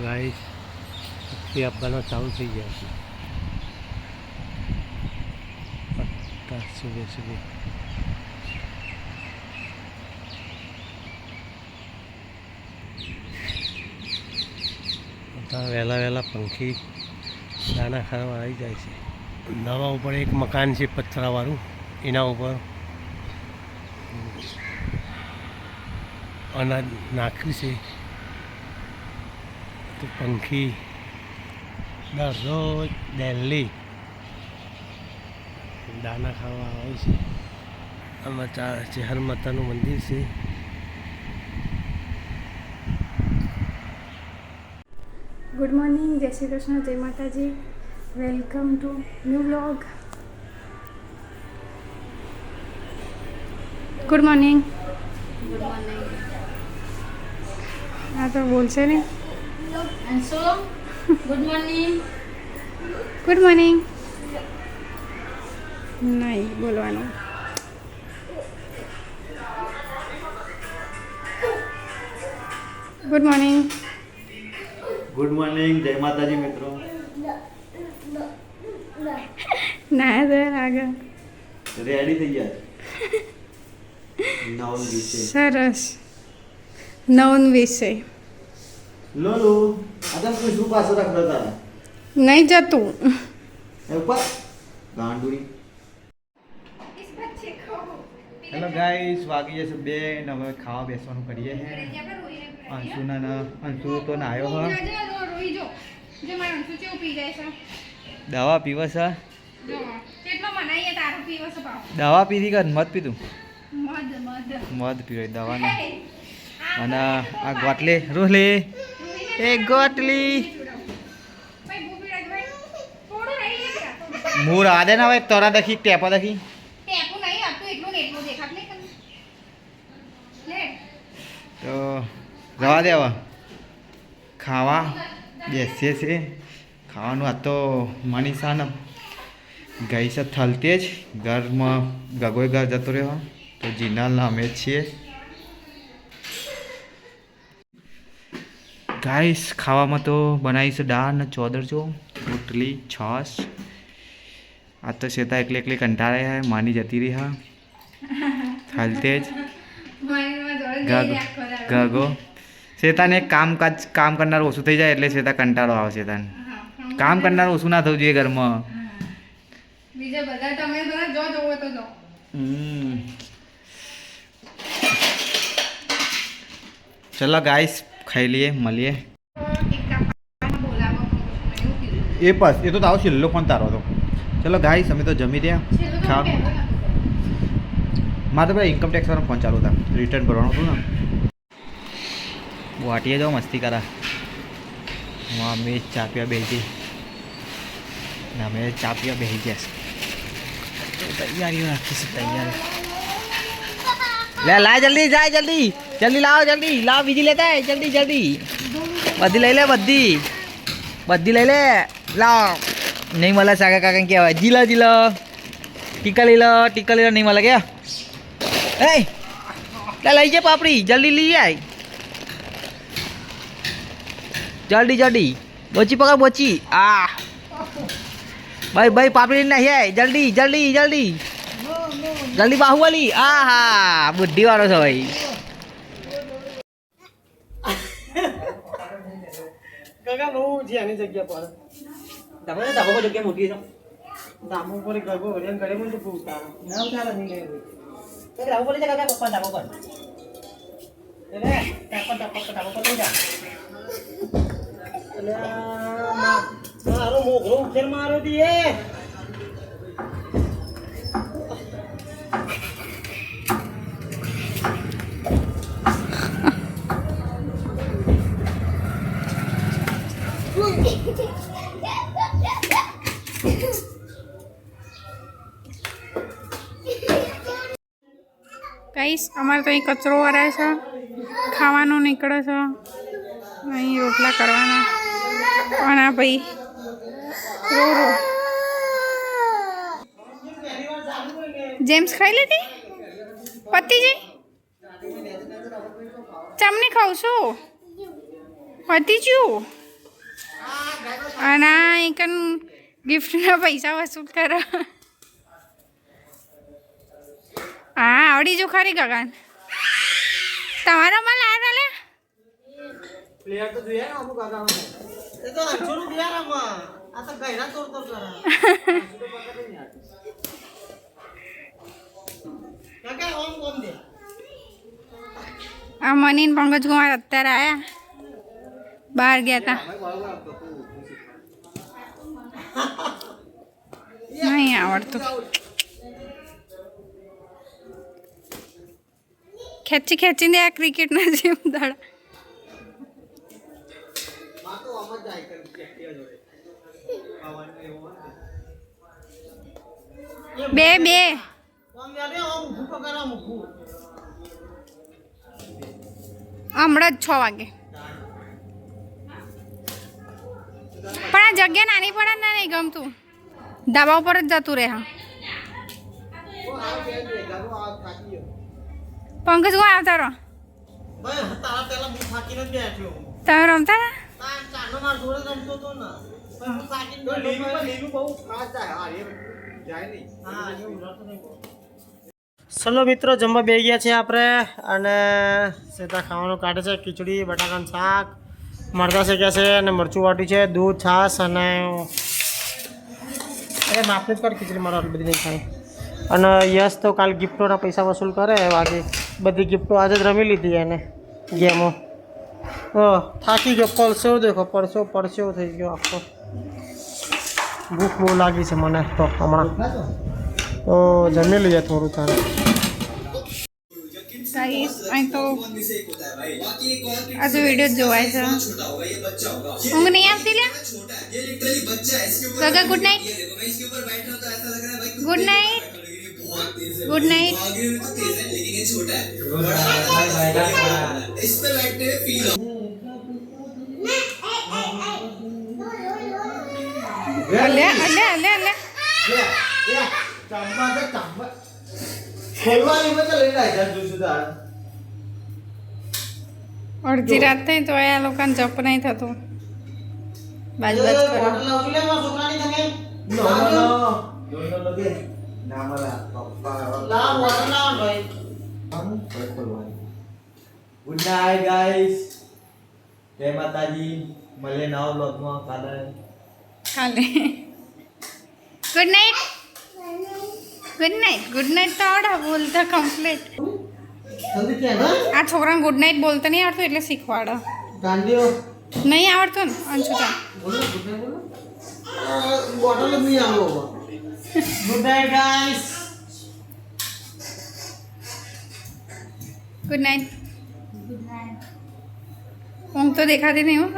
Guys પક્ષી આપવાનો ચાલુ થઈ ગયા છે. પત્તા સુબે સુબે બધા વહેલા વહેલા પંખી દાણા ખાવા આવી જાય છે. નવા ઉપર એક મકાન છે પથરાવાળું, એના ઉપર અનાજ નાખ્યું છે. તો પંખી દરરોજ ડેલી દાના ખાવા આવે છે. આમાં ચેહર માતાનું મંદિર છે. ગુડ મોર્નિંગ, જય શ્રી કૃષ્ણ, જય માતાજી. Welcome to new vlog. Good morning. Good morning. હા તો બોલશે ને. Anshu good morning. Good morning નહીં બોલવાનું. Good morning. ગુડ મોર્નિંગ, જય માતાજી મિત્રો. ના સર આગળ રેડી થઈ ગયા નવન વિશે. સરસ. નવન વિષય લોલો આદમ કોઈ શું પાછો રાખતા હતા નહીં જતું. ઉપર ગાંડુડી. હેલો ગાઈસ, વાગી જશે 2 ને હવે ખાવા બેસવાનું કરીએ હે. અંશુ તો નાયો હ, દવા પીવે છે. દવા પીધી કે મધ પીધું? મધ પીવાય દવા ને. અને આ ગોટલી રોહલી એ ગોટલી મૂળ આદે ના ભાઈ તરા દખી ટેપા દખી તો રવા દે. હવે ખાવા બેસીએ છે. ખાવાનું આ તો મનીષા ને ગઈ છે થલતે જ ઘરમાં ગગોય ઘર જતો રહ્યો. તો જીનાલના અમે જ છીએ. ગાઈસ ખાવામાં તો બનાવી છે દાળ ને ચોદરજો, રોટલી, છાશ. આ તો શેતા એકલી એકલી કંટાળે હે, માની જતી રહી હા થલતે જ ગગો. શેતાને કામ કરનાર ઓછું થઈ જાય એટલે શેતા કંટાળો આવે. શેતાને કામ કરનાર ઓછું ના થવું જોઈએ ઘરમાં. બીજા બધા તમે બધા જો જોવો તો જો. ચલો ગાઈસ ખાઈ લઈએ, મળીએ. એ બસ એ તો તારો છેલ્લો ફોન તારો હતો. ચલો ગાઈસ અમે તો જમી રહ્યા. ખાવાનું મારે તો પેલા ઇન્કમ ટેક્સ વાળો ફોન ચાલુ હતા, રિટર્ન ભરવાનું હતું ને. વાટીએ જાઓ મસ્તી કરા. અમે ચા પીવા બેસી ને અમે ચા પીવા બેસી ગયા છે. તૈયારી રાખીશું, તૈયારી. લે લાય જલ્દી, જાય જલ્દી જલ્દી લાવ, જલ્દી લાવ, બીજી લેતા જલ્દી જલ્દી. બધી લઈ લે, બધી લઈ લે. લાવ નહીં મળે સાગા કાકા કહેવાય. જીલો જીલો ટીકા લઈ લો, નહીં મળે કે એ લઈ જાય પાપડી, જલ્દી લઈ આય. જલ્દી બોચી પકડ, બોચી. આ ભાઈ પાપડી નહીં આય. જલ્દી બાહુબલી. આ હા બુદ્ધિ વાળો છે ભાઈ. કાકા બહુ છે આની જગ્યા પર. તમે ધાબા પર જગ્યા મોટી છે. ધાબા ઉપર ગરબો ભજન કરે મને તો બહુ ઉતારો. ના ઉતારો નહીં લે. તો ધાબા પર જગ્યા કાકા પપ્પા ધાબા પર. એટલે ધાબા પર લઈ જા. એટલે મારો મોઘરો ઉખેર મારો દીએ. ગાઈસ અમારે તો અહીં કચરો વરાય છે, ખાવાનું નીકળે છે, અહીં રોટલા કરવાના. અને આ ભાઈ રો જેમ્સ ખાઈ લીધી પતિજી. ચમની ખાઉં છું પતિજ્યું. અને એક ગિફ્ટના પૈસા વસૂલ કરો. હા આવડી જો ખરી ગગન તમારા માં લાયા લે પ્લેયર તો જોઈએ ને અમુક આગામાં એ તો અંચોનું પ્લેયર આમાં આ તો ગયરા તોડ કરા કાકા ઓમ કોમ દે આ મનીન પંકજ કુમાર અત્યારે આયા બહાર ગયા હતા નહીં આવડતું ખેંચી ખેંચીને આ ક્રિકેટના જેમ દાડા માં તો આમ જ જાય કે એક્ટિવા જોડે પાવાનું એવું બે બે ઓમ યાદે ઓમ ભૂકો કરા મુકુ હમણાં જ 6 વાગે પણ આ જગ્યા નાની પડે ને નહીં ગમતું ધાબા ઉપર જ જતું રહે હા ઓ આ બે ગાડો આ થાકી ગયો પંકજ કો આવતા રહો ભાઈ તારા પહેલા હું થાકીને જ બેઠ્યો તમે રમતા હતા તા ચાનો માર જોડે રમતો તો ને પણ હું થાકીને બેઠો લીલું બહુ ફાસ્ટ જાય હા એ જાય નહીં હા એવું નતો નહીં ચલો મિત્રો જમવા બેસી ગયા છે આપણે અને સીધા ખાવાનું કાઢે છે ખીચડી બટાકાનું શાક મરચાં શેક્યા છે અને મરચું વાટ્યું છે દૂધ છાશ અને અરે માફી જ કર ખીચડી મારો આટલી બધી નહીં ખાઈ અને યશ તો કાલ ગિફ્ટોના પૈસા વસૂલ કરે બાકી બધી ગિફ્ટો આજે જ રમી લીધી એને ગેમો થાકી ગયો પરસેવો દેખો પરસેવો થઈ ગયો આખો ભૂખ બહુ લાગી છે મને તો હમણાં તો જમી લઈએ થોડું તારે ગાઈસ અહીં તો આજે વિડીયો જોવાય છે ઊંઘ નહીં આવતી લે ગગા good night good night good night અલે અલે અલે અલે અડધી રાત થઈ તો આ લોકોને જપ નહીં થતું બાજુ બાજુ કરો ગુડ નાઇટ ગાઈસ જય માતાજી મળે નવા બ્લોગમાં કાલે ગુડ નાઇટ ગુડ નાઇટ તો આવડે બોલતા કમ્પ્લીટ આ છોકરાને ગુડ નાઇટ બોલતા નહીં આવડતું એટલે શીખવાડો નહીં આવડતું ને અંશુતા બોટલ નહીં આવો good night guys good night ઊંઘ તો દેખાતી નહીં હું